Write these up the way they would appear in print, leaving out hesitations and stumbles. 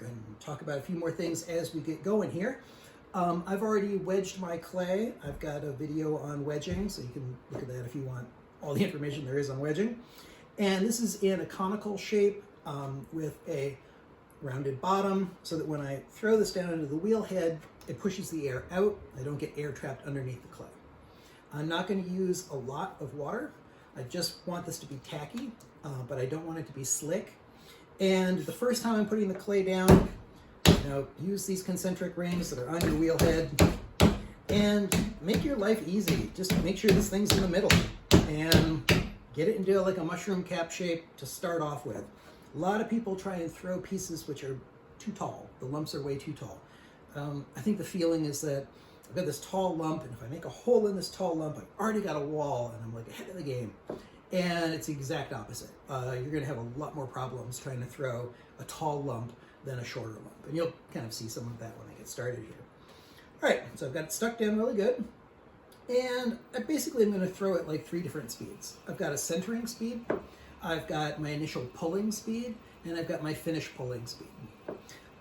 go ahead and talk about a few more things as we get going here. I've already wedged my clay. I've got a video on wedging, so you can look at that if you want all the information there is on wedging. And this is in a conical shape with a rounded bottom, so that when I throw this down into the wheel head, it pushes the air out. I don't get air trapped underneath the clay. I'm not going to use a lot of water. I just want this to be tacky, but I don't want it to be slick. And the first time I'm putting the clay down, use these concentric rings that are on your wheel head and make your life easy. Just make sure this thing's in the middle and get it into like a mushroom cap shape to start off with. A lot of people try and throw pieces which are too tall. The lumps are way too tall. I think the feeling is that I've got this tall lump, and if I make a hole in this tall lump, I've already got a wall, and I'm like ahead of the game. And it's the exact opposite. You're going to have a lot more problems trying to throw a tall lump than a shorter lump. And you'll kind of see some of that when I get started here. All right, so I've got it stuck down really good. And I basically am going to throw it like 3 different speeds. I've got a centering speed, I've got my initial pulling speed, and I've got my finish pulling speed.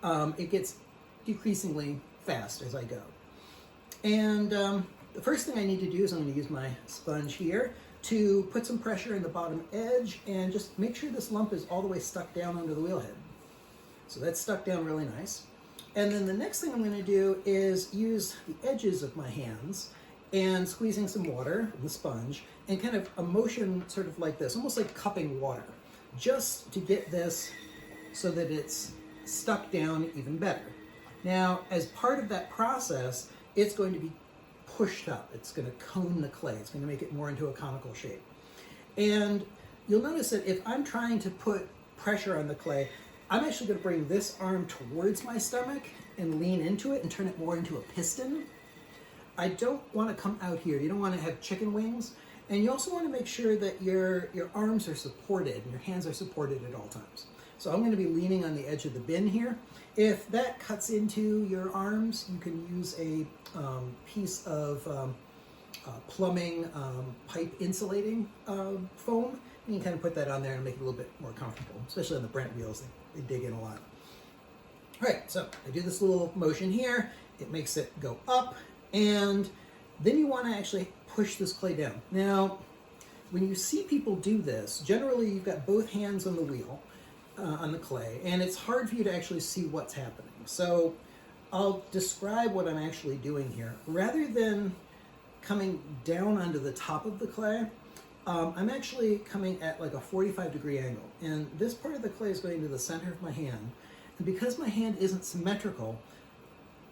It gets decreasingly fast as I go. And the first thing I need to do is I'm going to use my sponge here to put some pressure in the bottom edge and just make sure this lump is all the way stuck down under the wheel head. So that's stuck down really nice. And then the next thing I'm going to do is use the edges of my hands and squeezing some water in the sponge and kind of a motion sort of like this, almost like cupping water, just to get this so that it's stuck down even better. Now, as part of that process, it's going to be pushed up. It's going to cone the clay. It's going to make it more into a conical shape. And you'll notice that if I'm trying to put pressure on the clay, I'm actually going to bring this arm towards my stomach and lean into it and turn it more into a piston. I don't want to come out here. You don't want to have chicken wings. And you also want to make sure that your arms are supported and your hands are supported at all times. So I'm going to be leaning on the edge of the bin here. If that cuts into your arms, you can use a piece of plumbing pipe insulating foam. You can kind of put that on there and make it a little bit more comfortable, especially on the Brent wheels. They dig in a lot. All right, so I do this little motion here. It makes it go up, and then you want to actually push this clay down. Now, when you see people do this, generally you've got both hands on the wheel, on the clay, and it's hard for you to actually see what's happening. So I'll describe what I'm actually doing here. Rather than coming down onto the top of the clay, I'm actually coming at like a 45-degree angle. And this part of the clay is going to the center of my hand. And because my hand isn't symmetrical,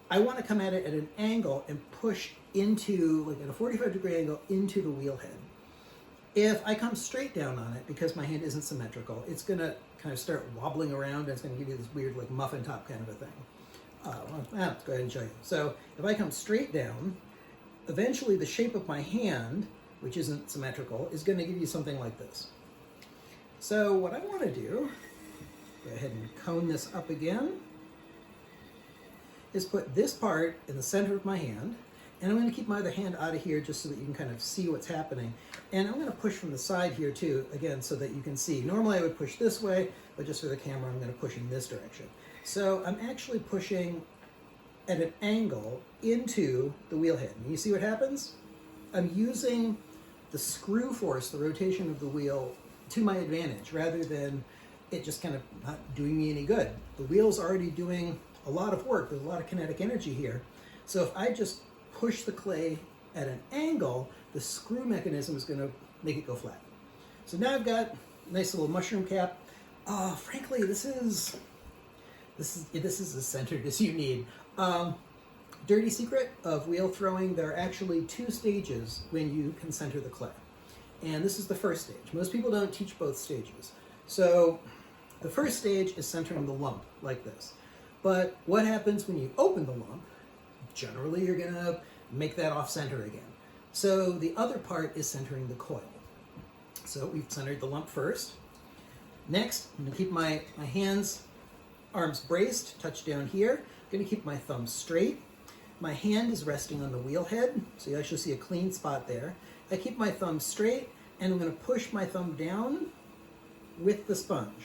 I want to come at it at an angle and push into, like at a 45-degree angle, into the wheel head. If I come straight down on it, because my hand isn't symmetrical, it's going to kind of start wobbling around, and it's going to give you this weird like muffin top kind of a thing. Let's go ahead and show you. So if I come straight down, eventually the shape of my hand, which isn't symmetrical, is going to give you something like this. So what I want to do, go ahead and cone this up again, is put this part in the center of my hand, and I'm going to keep my other hand out of here just so that you can kind of see what's happening. And I'm going to push from the side here too, again, so that you can see. Normally I would push this way, but just for the camera I'm going to push in this direction. So I'm actually pushing at an angle into the wheel head. And you see what happens? I'm using the screw force, the rotation of the wheel, to my advantage, rather than it just kind of not doing me any good. The wheel's already doing a lot of work. There's a lot of kinetic energy here. So if I just push the clay at an angle, the screw mechanism is going to make it go flat. So now I've got a nice little mushroom cap. Frankly, this is as centered as you need. Dirty secret of wheel throwing, there are actually 2 stages when you can center the clay. And this is the first stage. Most people don't teach both stages. So the first stage is centering the lump like this. But what happens when you open the lump? Generally, you're going to make that off center again. So the other part is centering the coil. So we've centered the lump first. Next, I'm going to keep my hands, arms braced, touch down here. I'm going to keep my thumb straight. My hand is resting on the wheel head, so you actually see a clean spot there. I keep my thumb straight, and I'm going to push my thumb down with the sponge.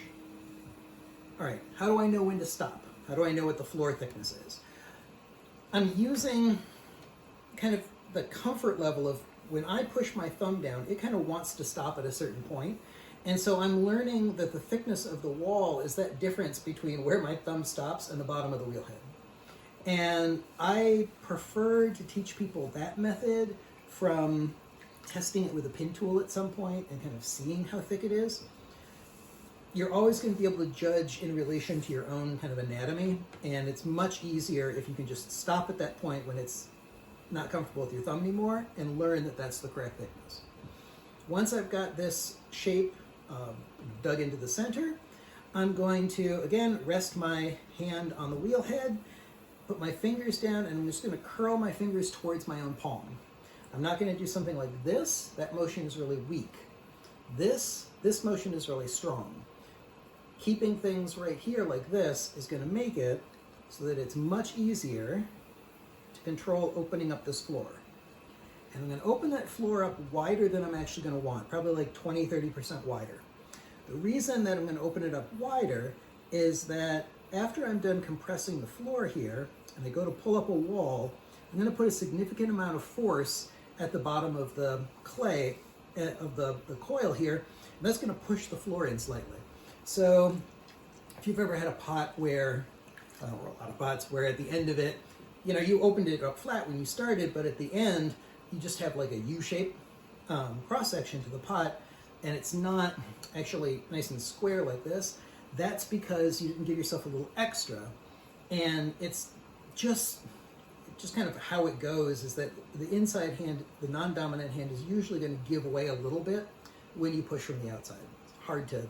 All right, how do I know when to stop? How do I know what the floor thickness is? I'm using kind of the comfort level of when I push my thumb down, it kind of wants to stop at a certain point. And so I'm learning that the thickness of the wall is that difference between where my thumb stops and the bottom of the wheel head. And I prefer to teach people that method from testing it with a pin tool at some point and kind of seeing how thick it is. You're always going to be able to judge in relation to your own kind of anatomy, and it's much easier if you can just stop at that point when it's not comfortable with your thumb anymore and learn that that's the correct thickness. Once I've got this shape dug into the center, I'm going to, again, rest my hand on the wheel head, put my fingers down, and I'm just going to curl my fingers towards my own palm. I'm not going to do something like this. That motion is really weak. This motion is really strong. Keeping things right here like this is going to make it so that it's much easier to control opening up this floor. And I'm going to open that floor up wider than I'm actually going to want, probably like 20-30% wider. The reason that I'm going to open it up wider is that after I'm done compressing the floor here, and I go to pull up a wall, I'm going to put a significant amount of force at the bottom of the clay, of the coil here, and that's going to push the floor in slightly. So if you've ever had a pot where, or a lot of pots, where at the end of it, you know, you opened it up flat when you started, but at the end, you just have like a U-shape cross-section to the pot, and it's not actually nice and square like this. That's because you didn't give yourself a little extra, and it's just kind of how it goes is that the inside hand, the non-dominant hand, is usually going to give away a little bit when you push from the outside. It's hard to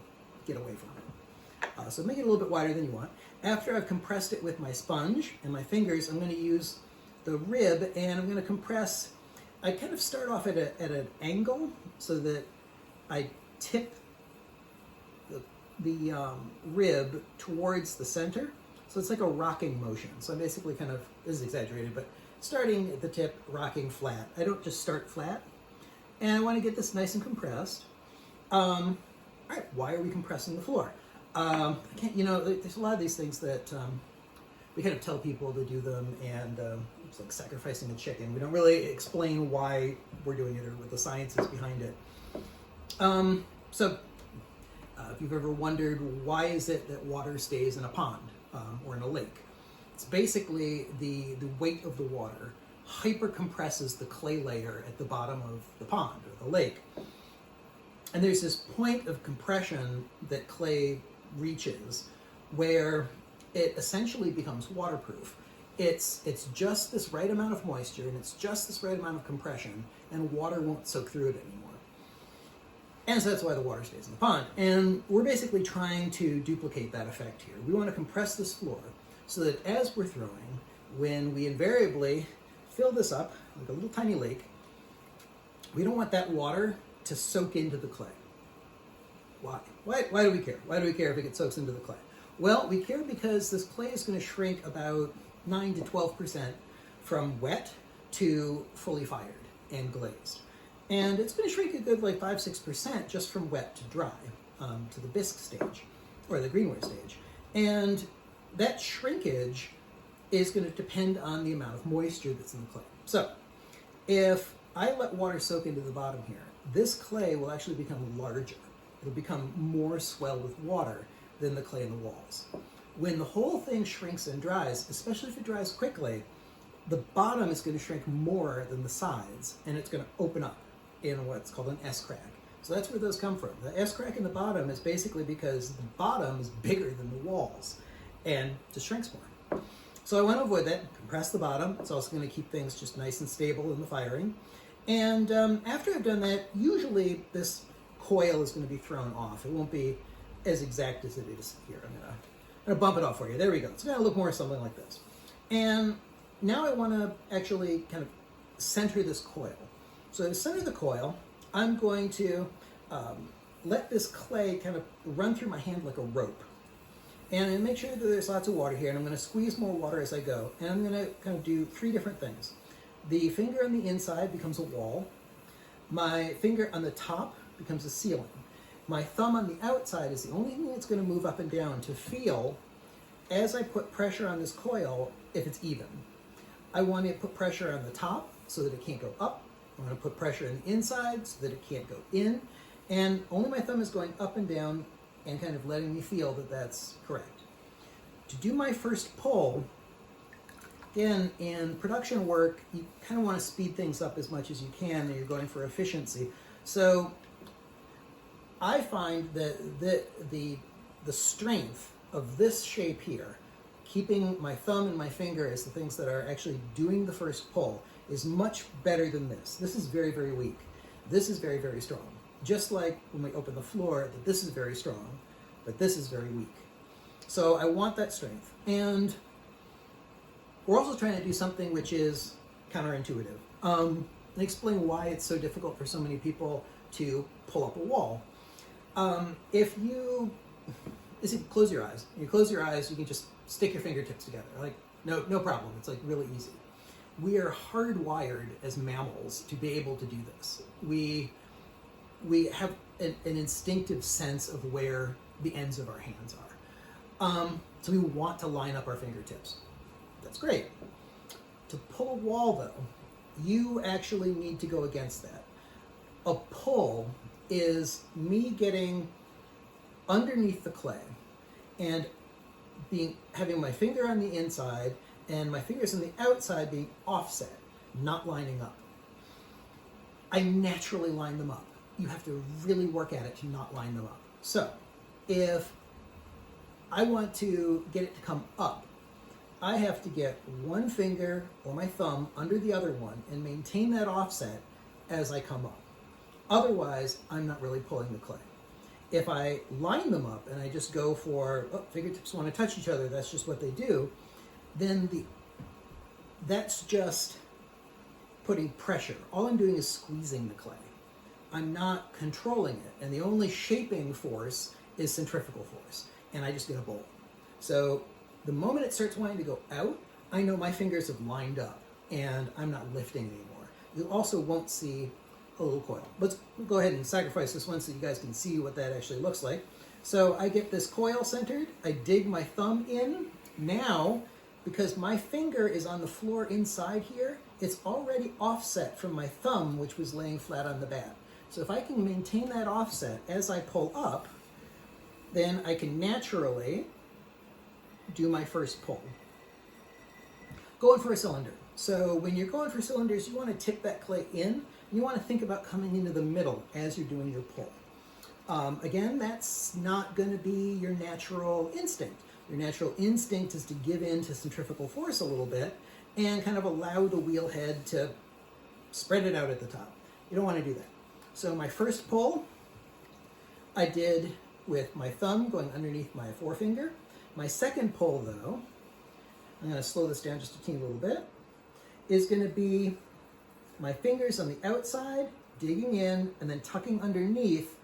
get away from it. So make it a little bit wider than you want. After I've compressed it with my sponge and my fingers, I'm going to use the rib, and I'm going to compress. I kind of start off at an angle so that I tip the rib towards the center. So it's like a rocking motion. So I'm basically kind of, this is exaggerated, but starting at the tip, rocking flat. I don't just start flat. And I want to get this nice and compressed. All right, why are we compressing the floor? There's a lot of these things that we kind of tell people to do them, and it's like sacrificing a chicken. We don't really explain why we're doing it or what the science is behind it. If you've ever wondered why is it that water stays in a pond or in a lake, it's basically the weight of the water hyper compresses the clay layer at the bottom of the pond or the lake. And there's this point of compression that clay reaches where it essentially becomes waterproof. It's just this right amount of moisture and it's just this right amount of compression, and water won't soak through it anymore. And so that's why the water stays in the pond. And we're basically trying to duplicate that effect here. We want to compress this floor so that as we're throwing, when we invariably fill this up like a little tiny lake, we don't want that water to soak into the clay. Why? Why do we care? Why do we care if it soaks into the clay? Well, we care because this clay is going to shrink about 9 to 12% from wet to fully fired and glazed. And it's going to shrink a good like 5-6% just from wet to dry, to the bisque stage, or the greenware stage. And that shrinkage is going to depend on the amount of moisture that's in the clay. So if I let water soak into the bottom here, this clay will actually become larger. It'll become more swell with water than the clay in the walls. When the whole thing shrinks and dries, especially if it dries quickly, the bottom is going to shrink more than the sides, and it's going to open up in what's called an S-crack. So that's where those come from. The S-crack in the bottom is basically because the bottom is bigger than the walls and just shrinks more. So I want to avoid that, compress the bottom. It's also going to keep things just nice and stable in the firing. And after I've done that, usually this coil is going to be thrown off. It won't be as exact as it is here. I'm going to bump it off for you. There we go. It's going to look more something like this. And now I want to actually kind of center this coil. So to center the coil, I'm going to let this clay kind of run through my hand like a rope. And I make sure that there's lots of water here, and I'm going to squeeze more water as I go. And I'm going to kind of do 3 different things. The finger on the inside becomes a wall. My finger on the top becomes a ceiling. My thumb on the outside is the only thing that's going to move up and down to feel as I put pressure on this coil, if it's even, I want to put pressure on the top so that it can't go up. I want to put pressure on the inside so that it can't go in. And only my thumb is going up and down and kind of letting me feel that that's correct. To do my first pull, again, in production work, you kind of want to speed things up as much as you can, and you're going for efficiency. So I find that the strength of this shape here, keeping my thumb and my finger as the things that are actually doing the first pull, is much better than this. This is very, very weak. This is very, very strong. Just like when we open the floor, that this is very strong, but this is very weak. So I want that strength. And we're also trying to do something which is counterintuitive. And explain why it's so difficult for so many people to pull up a wall. If you close your eyes. You close your eyes, you can just stick your fingertips together. Like, no problem. It's like really easy. We are hardwired as mammals to be able to do this. We have an instinctive sense of where the ends of our hands are. So we want to line up our fingertips. That's great. To pull a wall, though, you actually need to go against that. A pull is me getting underneath the clay and having my finger on the inside and my fingers on the outside being offset, not lining up. I naturally line them up. You have to really work at it to not line them up. So if I want to get it to come up, I have to get one finger or my thumb under the other one and maintain that offset as I come up. Otherwise, I'm not really pulling the clay. If I line them up and I just go for, fingertips want to touch each other, that's just what they do, then that's just putting pressure. All I'm doing is squeezing the clay. I'm not controlling it. And the only shaping force is centrifugal force. And I just get a bowl. So the moment it starts wanting to go out, I know my fingers have lined up and I'm not lifting anymore. You also won't see a little coil. Let's go ahead and sacrifice this one so you guys can see what that actually looks like. So I get this coil centered, I dig my thumb in. Now, because my finger is on the floor inside here, it's already offset from my thumb, which was laying flat on the bat. So if I can maintain that offset as I pull up, then I can naturally do my first pull. Going for a cylinder. So when you're going for cylinders, you want to tip that clay in. You want to think about coming into the middle as you're doing your pull. Again, that's not going to be your natural instinct. Your natural instinct is to give in to centrifugal force a little bit and kind of allow the wheel head to spread it out at the top. You don't want to do that. So my first pull, I did with my thumb going underneath my forefinger. My second pull, though, I'm going to slow this down just a teeny little bit, is going to be my fingers on the outside, digging in, and then tucking underneath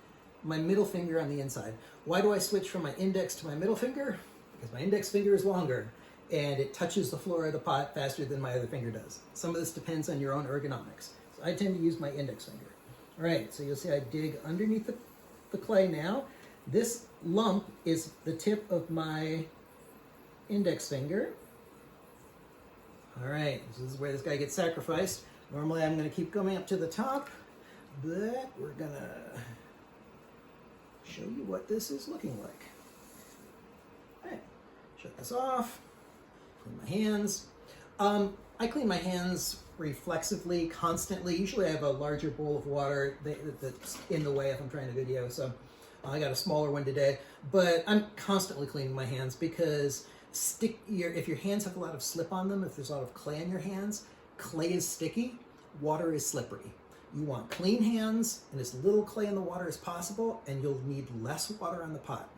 my middle finger on the inside. Why do I switch from my index to my middle finger? Because my index finger is longer, and it touches the floor of the pot faster than my other finger does. Some of this depends on your own ergonomics. So I tend to use my index finger. All right, so you'll see I dig underneath the clay now. This lump is the tip of my index finger. All right, so this is where this guy gets sacrificed. Normally I'm going to keep going up to the top, but we're going to show you what this is looking like. All right, shut this off, clean my hands. I clean my hands reflexively, constantly. Usually I have a larger bowl of water that's in the way if I'm trying to video, so I got a smaller one today. But I'm constantly cleaning my hands because if your hands have a lot of slip on them, if there's a lot of clay on your hands, clay is sticky, water is slippery. You want clean hands and as little clay in the water as possible, and you'll need less water on the pot.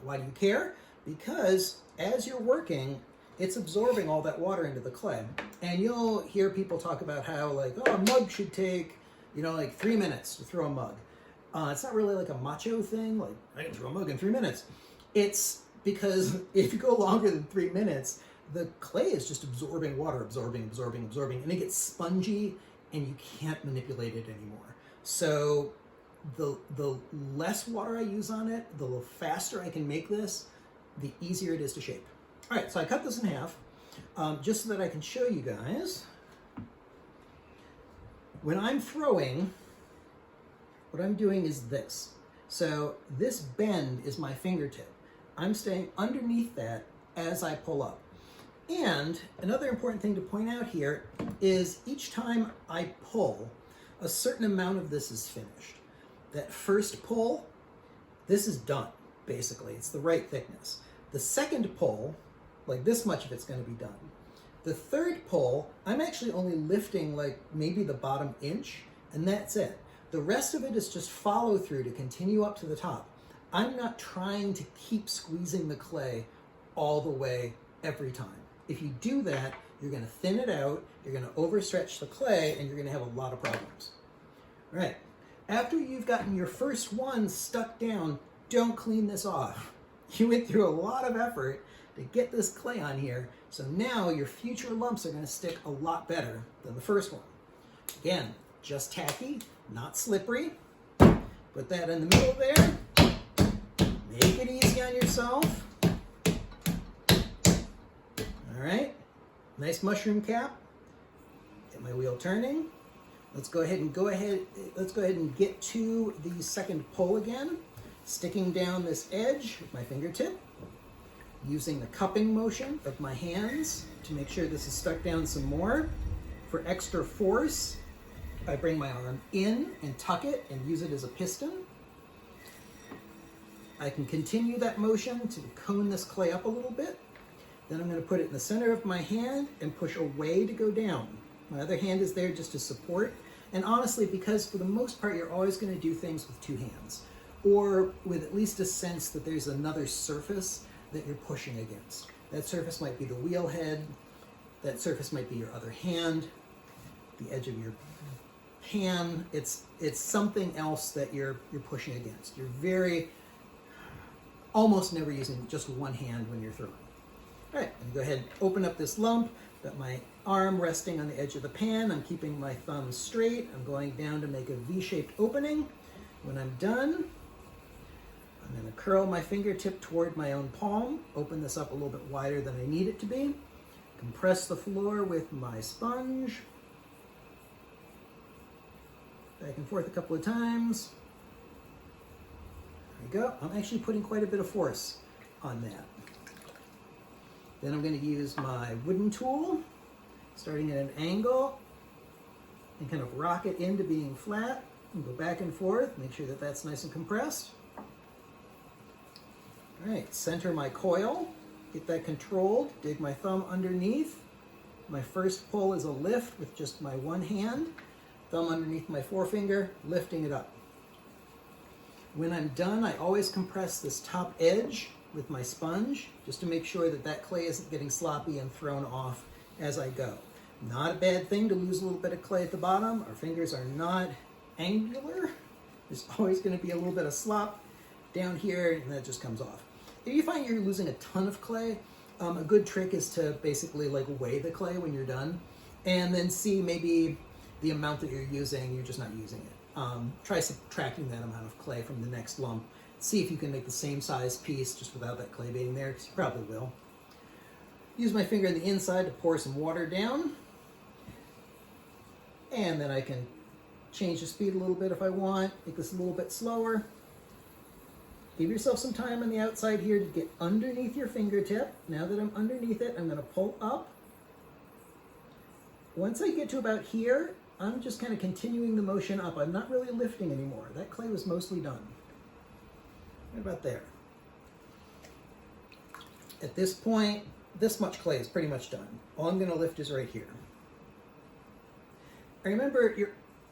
Why do you care? Because as you're working, it's absorbing all that water into the clay. And you'll hear people talk about how, like, a mug should take, 3 minutes to throw a mug. It's not really like a macho thing, like, I can throw a mug in 3 minutes. It's because if you go longer than 3 minutes, the clay is just absorbing water, absorbing, and it gets spongy, and you can't manipulate it anymore. So the less water I use on it, the faster I can make this, the easier it is to shape. All right, so I cut this in half just so that I can show you guys. When I'm throwing, what I'm doing is this. So this bend is my fingertip. I'm staying underneath that as I pull up. And another important thing to point out here is each time I pull, a certain amount of this is finished. That first pull, this is done, basically. It's the right thickness. The second pull, like this much of it's going to be done. The third pull, I'm actually only lifting like maybe the bottom inch, and that's it. The rest of it is just follow through to continue up to the top. I'm not trying to keep squeezing the clay all the way every time. If you do that, you're going to thin it out, you're going to overstretch the clay, and you're going to have a lot of problems. All right, after you've gotten your first one stuck down, don't clean this off. You went through a lot of effort to get this clay on here, so now your future lumps are going to stick a lot better than the first one. Again, just tacky, not slippery. Put that in the middle there. Make it easy on yourself. All right, nice mushroom cap. Get my wheel turning. Let's go ahead and get to the second pull again. Sticking down this edge with my fingertip, using the cupping motion of my hands to make sure this is stuck down some more. For extra force, I bring my arm in and tuck it and use it as a piston. I can continue that motion to cone this clay up a little bit. Then I'm going to put it in the center of my hand and push away to go down. My other hand is there just to support. And honestly, because for the most part, you're always going to do things with two hands, or with at least a sense that there's another surface that you're pushing against. That surface might be the wheel head, that surface might be your other hand, the edge of your pan. It's something else that you're pushing against. You're almost never using just one hand when you're throwing. All right, I'm gonna go ahead and open up this lump. Got my arm resting on the edge of the pan. I'm keeping my thumb straight. I'm going down to make a V-shaped opening. When I'm done, I'm going to curl my fingertip toward my own palm, open this up a little bit wider than I need it to be, compress the floor with my sponge, back and forth a couple of times. There we go. I'm actually putting quite a bit of force on that. Then I'm going to use my wooden tool, starting at an angle, and kind of rock it into being flat, and go back and forth, make sure that that's nice and compressed. All right, center my coil, get that controlled, dig my thumb underneath. My first pull is a lift with just my one hand, thumb underneath my forefinger, lifting it up. When I'm done, I always compress this top edge with my sponge, just to make sure that that clay isn't getting sloppy and thrown off as I go. Not a bad thing to lose a little bit of clay at the bottom. Our fingers are not angular. There's always going to be a little bit of slop down here, and that just comes off. If you find you're losing a ton of clay, a good trick is to basically like weigh the clay when you're done, and then see maybe the amount that you're using, you're just not using it. Try subtracting that amount of clay from the next lump. See if you can make the same size piece just without that clay being there, because you probably will. Use my finger on the inside to pour some water down, and then I can change the speed a little bit if I want, make this a little bit slower. Give yourself some time on the outside here to get underneath your fingertip. Now that I'm underneath it, I'm going to pull up. Once I get to about here, I'm just kind of continuing the motion up. I'm not really lifting anymore. That clay was mostly done. Right about there. At this point, this much clay is pretty much done. All I'm going to lift is right here. And remember,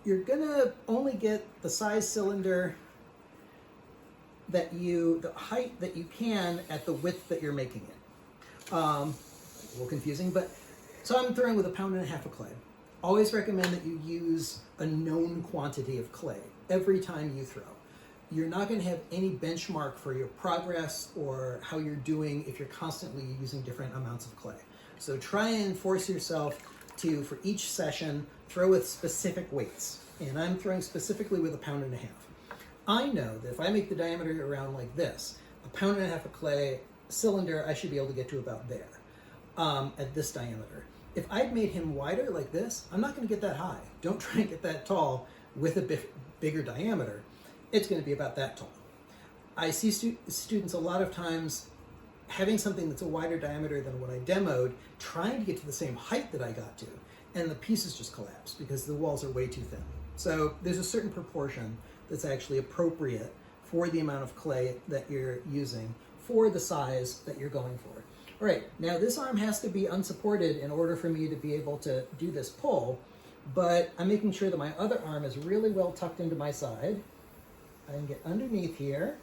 you're going to only get the size cylinder the height that you can at the width that you're making it. A little confusing, but so I'm throwing with 1.5 pounds of clay. Always recommend that you use a known quantity of clay every time you throw. You're not going to have any benchmark for your progress or how you're doing if you're constantly using different amounts of clay. So try and force yourself to, for each session, throw with specific weights. And I'm throwing specifically with 1.5 pounds. I know that if I make the diameter around like this, 1.5 pounds of clay cylinder, I should be able to get to about there at this diameter. If I'd made him wider like this, I'm not going to get that high. Don't try and get that tall with a bigger diameter. It's going to be about that tall. I see students a lot of times having something that's a wider diameter than what I demoed, trying to get to the same height that I got to, and the pieces just collapse because the walls are way too thin. So there's a certain proportion that's actually appropriate for the amount of clay that you're using for the size that you're going for. All right, now this arm has to be unsupported in order for me to be able to do this pull, but I'm making sure that my other arm is really well tucked into my side. I can get underneath here.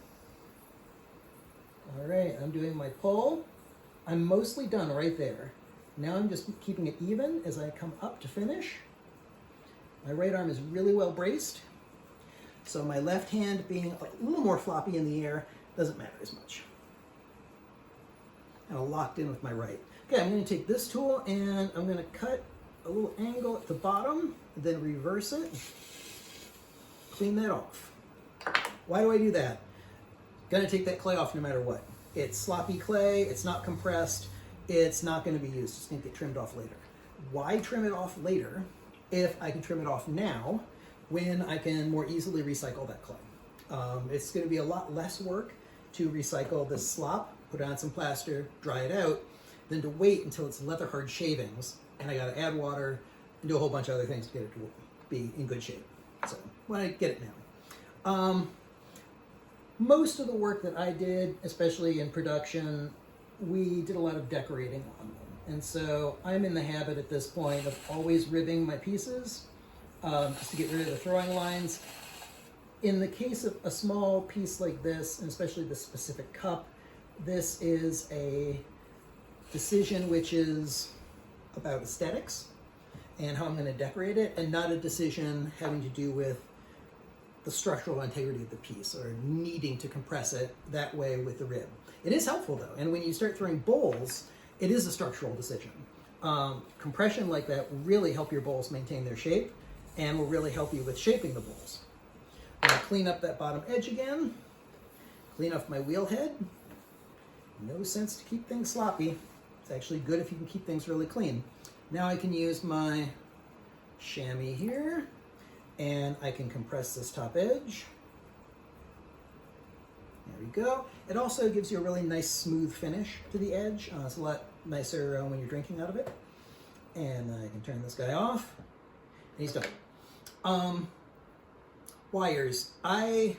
All right, I'm doing my pull. I'm mostly done right there. Now I'm just keeping it even as I come up to finish. My right arm is really well braced, so my left hand being a little more floppy in the air doesn't matter as much. And I'm locked in with my right. Okay, I'm going to take this tool and I'm going to cut a little angle at the bottom, then reverse it, clean that off. Why do I do that? Going to take that clay off no matter what. It's sloppy clay, it's not compressed, it's not going to be used, it's going to get trimmed off later. Why trim it off later if I can trim it off now when I can more easily recycle that clay? It's going to be a lot less work to recycle this slop, put on some plaster, dry it out, than to wait until it's leather hard shavings and I got to add water and do a whole bunch of other things to get it to be in good shape. So when I get it now. Most of the work that I did, especially in production, we did a lot of decorating on them. And so I'm in the habit at this point of always ribbing my pieces just to get rid of the throwing lines. In the case of a small piece like this, and especially this specific cup, this is a decision which is about aesthetics and how I'm going to decorate it, and not a decision having to do with the structural integrity of the piece or needing to compress it that way with the rib. It is helpful though, and when you start throwing bowls, it is a structural decision. Compression like that will really help your bowls maintain their shape and will really help you with shaping the bowls. I'm going to clean up that bottom edge again, clean off my wheel head. No sense to keep things sloppy. It's actually good if you can keep things really clean. Now I can use my chamois here, and I can compress this top edge. There we go. It also gives you a really nice smooth finish to the edge. It's a lot nicer when you're drinking out of it. And I can turn this guy off, and he's done. Wires. I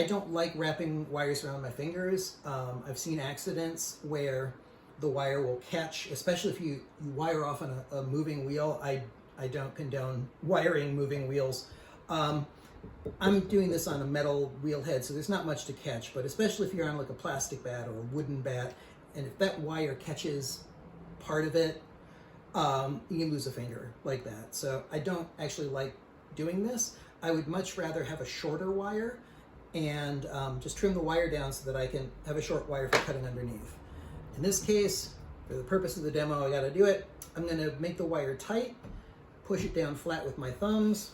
don't like wrapping wires around my fingers. I've seen accidents where the wire will catch, especially if you wire off on a moving wheel. I don't condone wiring moving wheels. I'm doing this on a metal wheel head, so there's not much to catch, but especially if you're on like a plastic bat or a wooden bat, and if that wire catches part of it, you can lose a finger like that. So I don't actually like doing this. I would much rather have a shorter wire and just trim the wire down so that I can have a short wire for cutting underneath. In this case, for the purpose of the demo, I gotta do it. I'm gonna make the wire tight, push it down flat with my thumbs,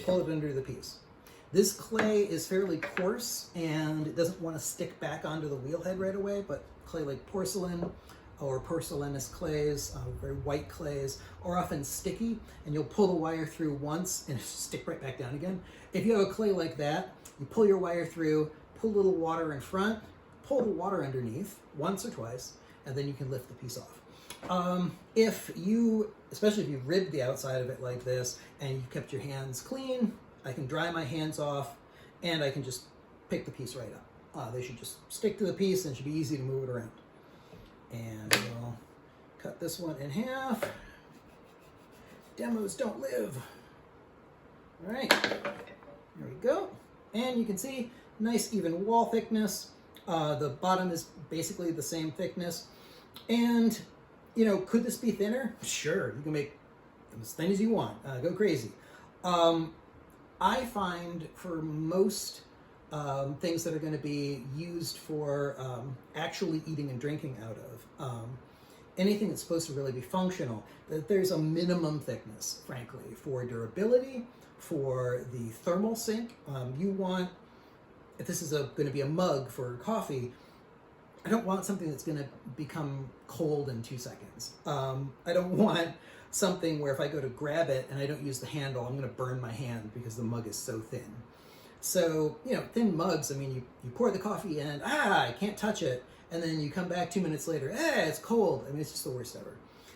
pull it under the piece. This clay is fairly coarse and it doesn't want to stick back onto the wheel head right away, but clay like porcelain or porcelainous clays, very white clays, are often sticky, and you'll pull the wire through once and stick right back down again. If you have a clay like that, you pull your wire through, pull a little water in front, pull the water underneath once or twice, and then you can lift the piece off. Especially if you ribbed the outside of it like this and you kept your hands clean, I can dry my hands off and I can just pick the piece right up. They should just stick to the piece and it should be easy to move it around. And we'll cut this one in half. Demos don't live. All right, there we go. And you can see nice even wall thickness. The bottom is basically the same thickness. And you know, could this be thinner? Sure, you can make them as thin as you want. Go crazy. I find for most things that are going to be used for actually eating and drinking out of, anything that's supposed to really be functional, that there's a minimum thickness, frankly, for durability, for the thermal sink. You want, if this is going to be a mug for coffee, I don't want something that's going to become cold in 2 seconds. I don't want something where if I go to grab it and I don't use the handle, I'm going to burn my hand because the mug is so thin. So, you know, thin mugs, I mean, you pour the coffee in, I can't touch it. And then you come back 2 minutes later, it's cold. I mean, it's just the worst ever.